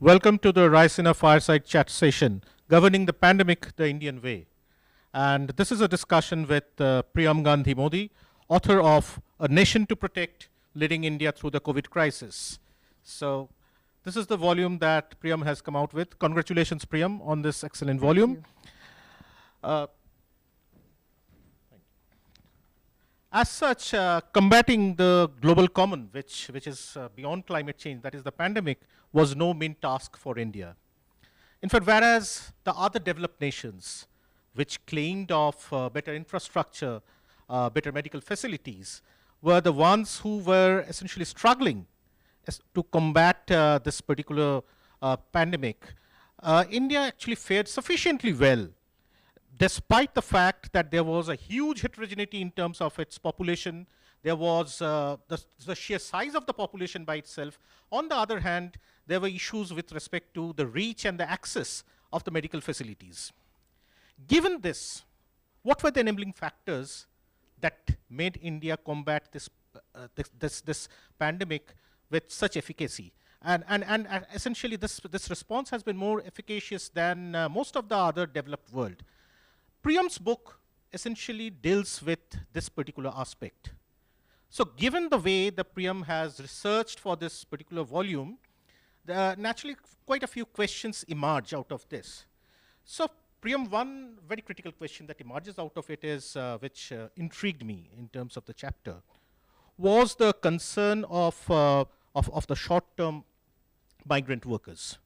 Welcome to the Raisina Fireside Chat session, Governing the Pandemic the Indian Way. And this is a discussion with Priyam Gandhi-Mody, author of A Nation to Protect, Leading India Through the COVID Crisis. So this is the volume that Priyam has come out with. Congratulations, Priyam, on this excellent volume. As such, combating the global common, which is beyond climate change, that is the pandemic, was no mean task for India. In fact, whereas the other developed nations, which claimed of better infrastructure, better medical facilities, were the ones who were essentially struggling to combat this particular pandemic, India actually fared sufficiently well, despite the fact that there was a huge heterogeneity in terms of its population. There was the sheer size of the population by itself. On the other hand, there were issues with respect to the reach and the access of the medical facilities. Given this, what were the enabling factors that made India combat this pandemic with such efficacy? And essentially, this response has been more efficacious than most of the other developed world. Priyam's book essentially deals with this particular aspect. So given the way that Priyam has researched for this particular volume, naturally quite a few questions emerge out of this. So Priyam, one very critical question that emerges out of it is, which intrigued me in terms of the chapter, was the concern of the short-term migrant workers.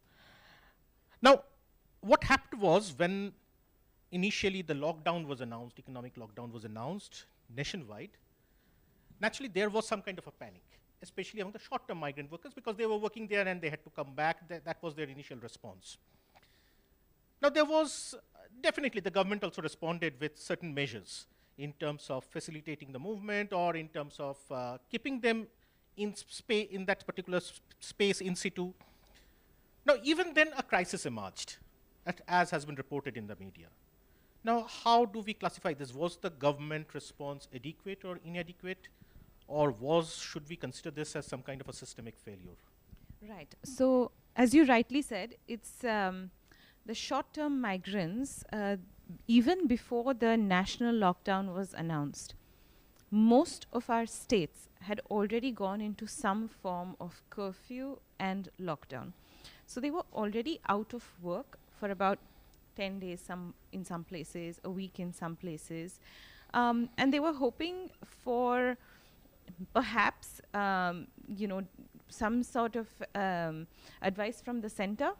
Now, what happened was when initially the lockdown was announced, economic lockdown was announced nationwide, naturally there was some kind of a panic, especially among the short-term migrant workers, because they were working there and they had to come back. That was their initial response. Now there was, definitely the government also responded with certain measures in terms of facilitating the movement or in terms of keeping them in that particular space in situ. Now even then a crisis emerged, as has been reported in the media. Now, how do we classify this? Was the government response adequate or inadequate? Or should we consider this as some kind of a systemic failure? Right. So, as you rightly said, it's the short-term migrants, even before the national lockdown was announced, most of our states had already gone into some form of curfew and lockdown. So they were already out of work for about 10 days in some places, a week in some places. And they were hoping for perhaps, some sort of advice from the center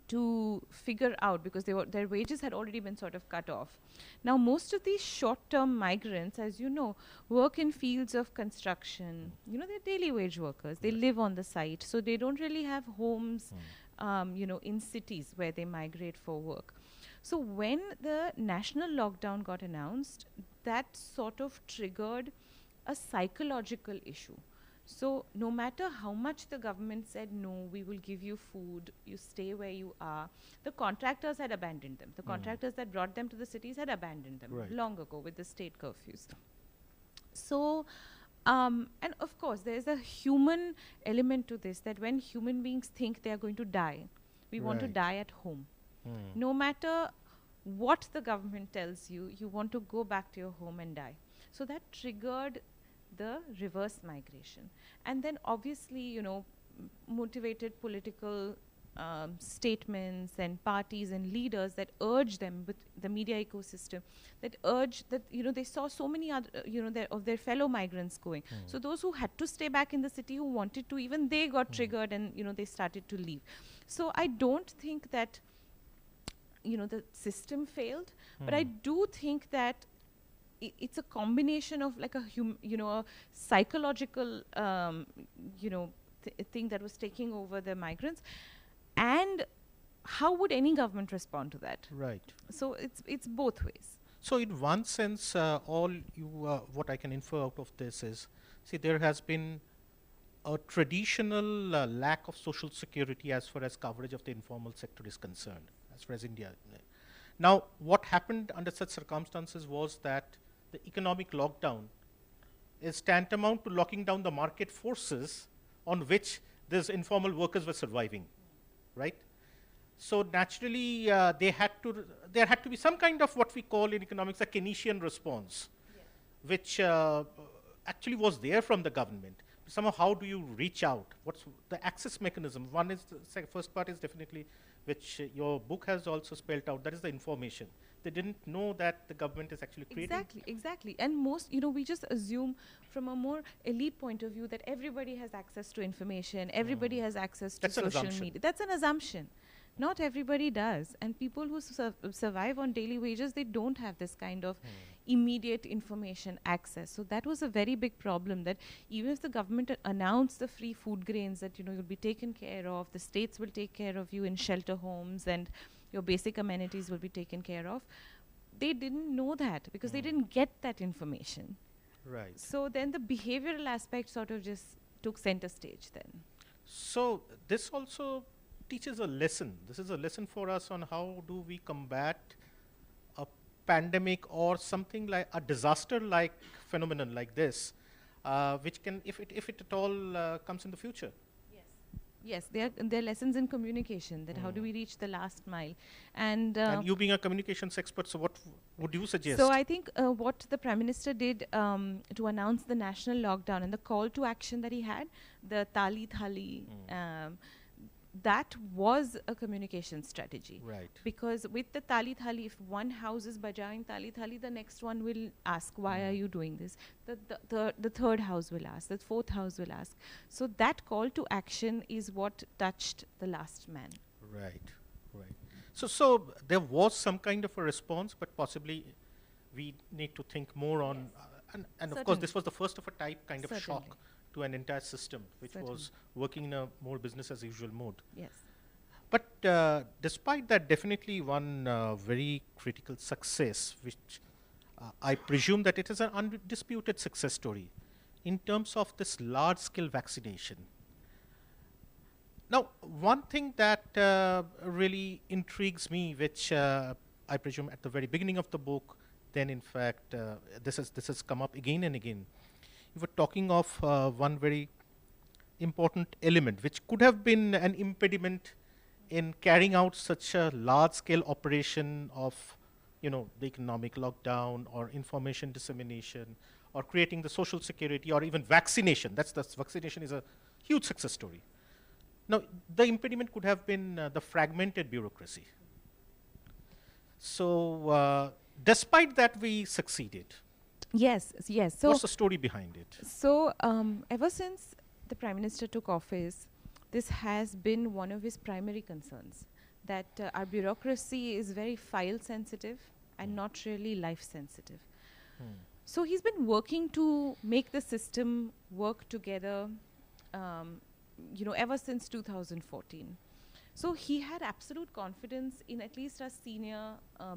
to figure out, because their wages had already been sort of cut off. Now, most of these short-term migrants, as you know, work in fields of construction. You know, they're daily wage workers. They live on the site, so they don't really have homes in cities where they migrate for work. So when the national lockdown got announced, that sort of triggered a psychological issue. So no matter how much the government said, no, we will give you food, you stay where you are, the contractors had abandoned them. The contractors that brought them to the cities had abandoned them long ago with the state curfews. So, and of course, there's a human element to this, that when human beings think they are going to die, we want to die at home. No matter what the government tells you, you want to go back to your home and die. So that triggered the reverse migration. And then obviously, motivated political statements and parties and leaders that urge them with the media ecosystem, that urge that, they saw so many other, of their fellow migrants going. So those who had to stay back in the city, who wanted to, even they got triggered and, they started to leave. So I don't think that, the system failed, but I do think that it's a combination of like a psychological, thing that was taking over the migrants. And how would any government respond to that? Right. So it's both ways. So in one sense, what I can infer out of this is, see, there has been a traditional lack of social security as far as coverage of the informal sector is concerned, as far as India. Now, what happened under such circumstances was that the economic lockdown is tantamount to locking down the market forces on which these informal workers were surviving. right? So naturally, there had to be some kind of what we call in economics a Keynesian response, which actually was there from the government. Somehow, how do you reach out? What's the access mechanism? One is the first part is definitely, which your book has also spelled out. That is the information. They didn't know that the government is actually creating. Exactly. And most, we just assume from a more elite point of view that everybody has access to information, everybody has access to That's an social assumption. media. That's an assumption. Not everybody does. And people who survive on daily wages, they don't have this kind of immediate information access. So that was a very big problem, that even if the government announced the free food grains that, you'll be taken care of, the states will take care of you in shelter homes, and your basic amenities will be taken care of, they didn't know that because they didn't get that information. Right. So then the behavioral aspect sort of just took center stage then. So this also teaches a lesson. This is a lesson for us on how do we combat a pandemic or something like a disaster-like phenomenon like this, which can, if it at all comes in the future. Yes, there are lessons in communication, that how do we reach the last mile. And you being a communications expert, so what would you suggest? So I think what the Prime Minister did to announce the national lockdown and the call to action that he had, the Tali Thali, that was a communication strategy. Right. Because with the Tali Thali, if one house is bajawing Tali Thali, the next one will ask, why are you doing this? The third house will ask, the fourth house will ask. So that call to action is what touched the last man. Right. So there was some kind of a response, but possibly we need to think more on, and of course this was the first of a type kind of shock to an entire system, which was working in a more business as usual mode. Yes. But despite that, definitely one very critical success, which I presume that it is an undisputed success story in terms of this large-scale vaccination. Now, one thing that really intrigues me, which I presume at the very beginning of the book, then in fact this has come up again and again. You were talking of one very important element, which could have been an impediment in carrying out such a large-scale operation of, the economic lockdown or information dissemination or creating the social security or even vaccination. Vaccination is a huge success story. Now, the impediment could have been the fragmented bureaucracy. So, despite that, we succeeded. Yes. So what's the story behind it? So ever since the Prime Minister took office, this has been one of his primary concerns, that our bureaucracy is very file sensitive and not really life sensitive. So he's been working to make the system work together, ever since 2014. So he had absolute confidence in at least our senior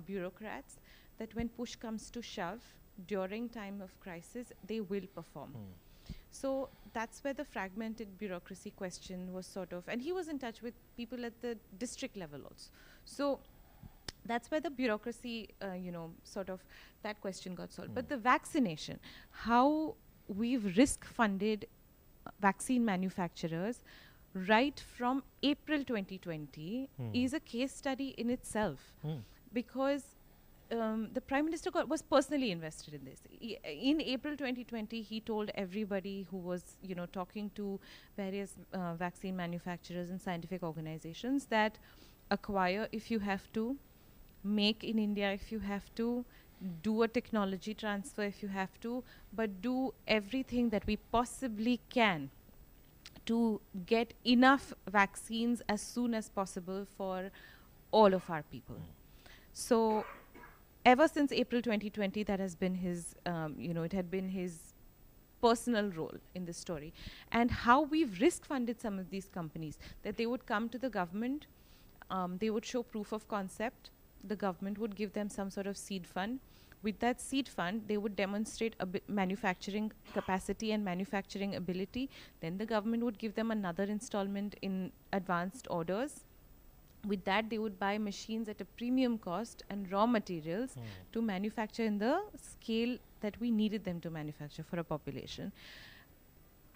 bureaucrats that when push comes to shove, during time of crisis, they will perform. So that's where the fragmented bureaucracy question was sort of, and he was in touch with people at the district level also. So that's where the bureaucracy, sort of that question got solved. But the vaccination, how we've risk funded vaccine manufacturers right from April 2020 is a case study in itself, because the Prime Minister was personally invested in this. In April 2020, he told everybody who was, talking to various vaccine manufacturers and scientific organizations that acquire if you have to, make in India if you have to, do a technology transfer if you have to, but do everything that we possibly can to get enough vaccines as soon as possible for all of our people. So ever since April 2020, that has been his, it had been his personal role in this story. And how we've risk funded some of these companies, that they would come to the government, they would show proof of concept, the government would give them some sort of seed fund. With that seed fund, they would demonstrate manufacturing capacity and manufacturing ability. Then the government would give them another installment in advanced orders. With that, they would buy machines at a premium cost and raw materials to manufacture in the scale that we needed them to manufacture for a population.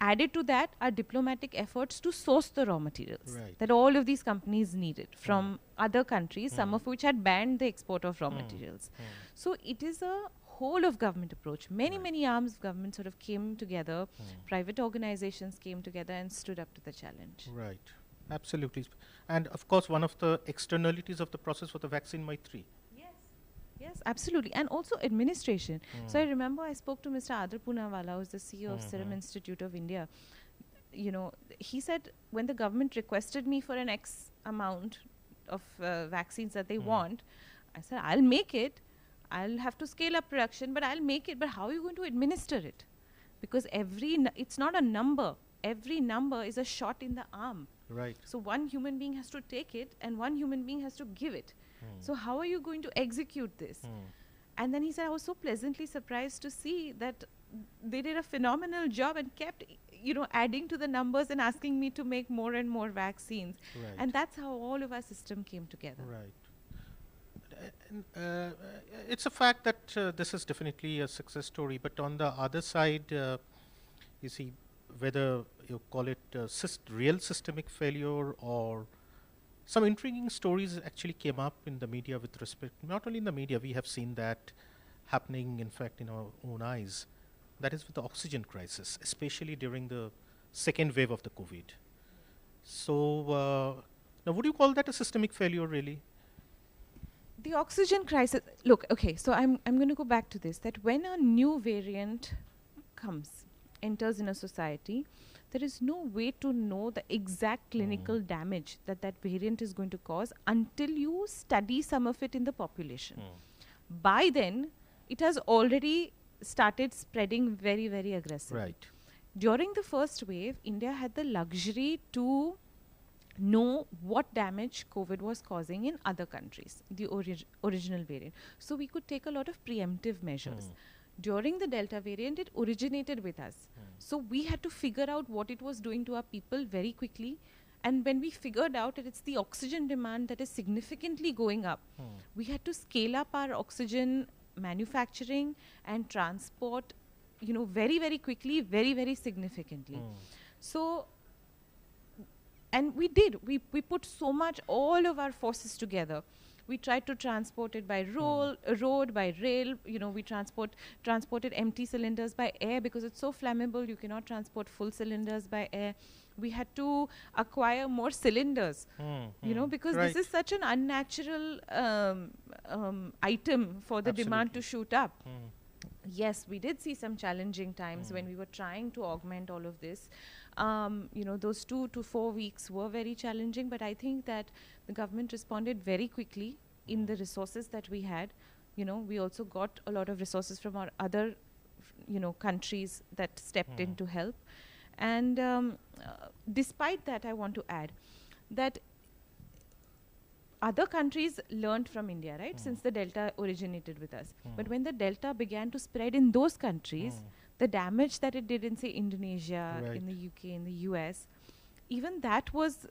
Added to that are diplomatic efforts to source the raw materials Right. that all of these companies needed from other countries, some of which had banned the export of raw materials. So it is a whole of government approach. Many arms of government sort of came together, private organizations came together and stood up to the challenge. Right. Absolutely. And of course, one of the externalities of the process was the vaccine Maitri. Yes, absolutely. And also administration. So I remember I spoke to Mr. Adar Poonawala, who's the CEO of Serum Institute of India. You know, he said when the government requested me for an X amount of vaccines that they want, I said, I'll make it. I'll have to scale up production, but I'll make it. But how are you going to administer it? Because it's not a number. Every number is a shot in the arm. Right. So one human being has to take it and one human being has to give it. So how are you going to execute this? And then he said, I was so pleasantly surprised to see that they did a phenomenal job and kept, adding to the numbers and asking me to make more and more vaccines. Right. And that's how all of our system came together. Right. It's a fact that this is definitely a success story, but on the other side, you see, whether you call it real systemic failure or some intriguing stories actually came up in the media with respect, not only in the media, we have seen that happening, in fact, in our own eyes. That is with the oxygen crisis, especially during the second wave of the COVID. So, now would you call that a systemic failure really? The oxygen crisis, look, okay, so I'm going to go back to this, that when a new variant enters in a society, there is no way to know the exact clinical damage that variant is going to cause until you study some of it in the population. By then, it has already started spreading very, very aggressively. Right. During the first wave, India had the luxury to know what damage COVID was causing in other countries, the original variant. So we could take a lot of preemptive measures. During the Delta variant, it originated with us. So we had to figure out what it was doing to our people very quickly. And when we figured out that it's the oxygen demand that is significantly going up, we had to scale up our oxygen manufacturing and transport, very, very quickly, very, very significantly. So, and we did. We put so much, all of our forces together. We tried to transport it by road, by rail. We transported empty cylinders by air because it's so flammable. You cannot transport full cylinders by air. We had to acquire more cylinders, because this is such an unnatural item for the demand to shoot up. Yes, we did see some challenging times when we were trying to augment all of this. Those 2 to 4 weeks were very challenging, but I think that the government responded very quickly in the resources that we had. We also got a lot of resources from our other, countries that stepped in to help. And despite that, I want to add that other countries learned from India, right? Since the Delta originated with us. But when the Delta began to spread in those countries, the damage that it did in, say, Indonesia, in the UK, in the US, even that was,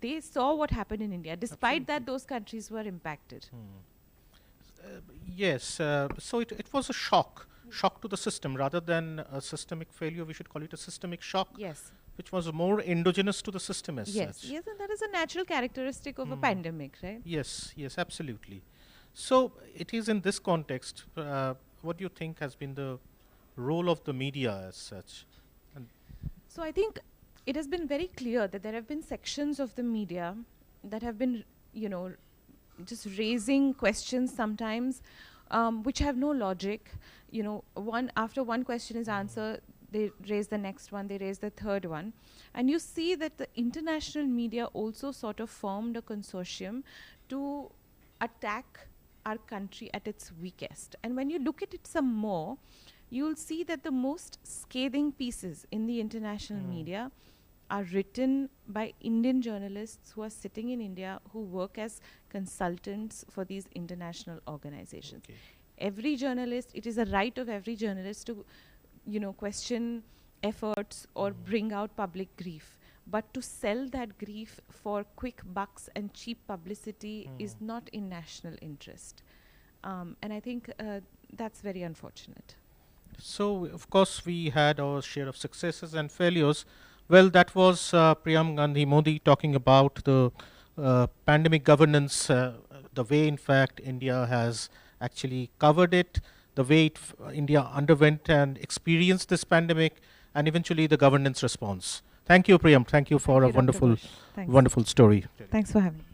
they saw what happened in India. Despite that, those countries were impacted. Yes, so it was a shock to the system rather than a systemic failure. We should call it a systemic shock. Yes. Which was more endogenous to the system as such. Yes, and that is a natural characteristic of a pandemic, right? Yes, absolutely. So it is in this context, what do you think has been the role of the media as such? So I think it has been very clear that there have been sections of the media that have been, just raising questions sometimes which have no logic. After one question is answered, they raise the next one, they raise the third one. And you see that the international media also sort of formed a consortium to attack our country at its weakest. And when you look at it some more, you'll see that the most scathing pieces in the international media are written by Indian journalists who are sitting in India, who work as consultants for these international organizations. Every journalist, it is a right of every journalist to question efforts or bring out public grief. But to sell that grief for quick bucks and cheap publicity is not in national interest. And I think that's very unfortunate. So, of course, we had our share of successes and failures. Well, that was Priyam Gandhi-Mody talking about the pandemic governance, the way, in fact, India has actually covered it, the way India underwent and experienced this pandemic, and eventually the governance response. Thank you, Priyam. Thank you for Thank a you, Dr. wonderful, Ghosh. Thanks. wonderful story. Thanks for having me.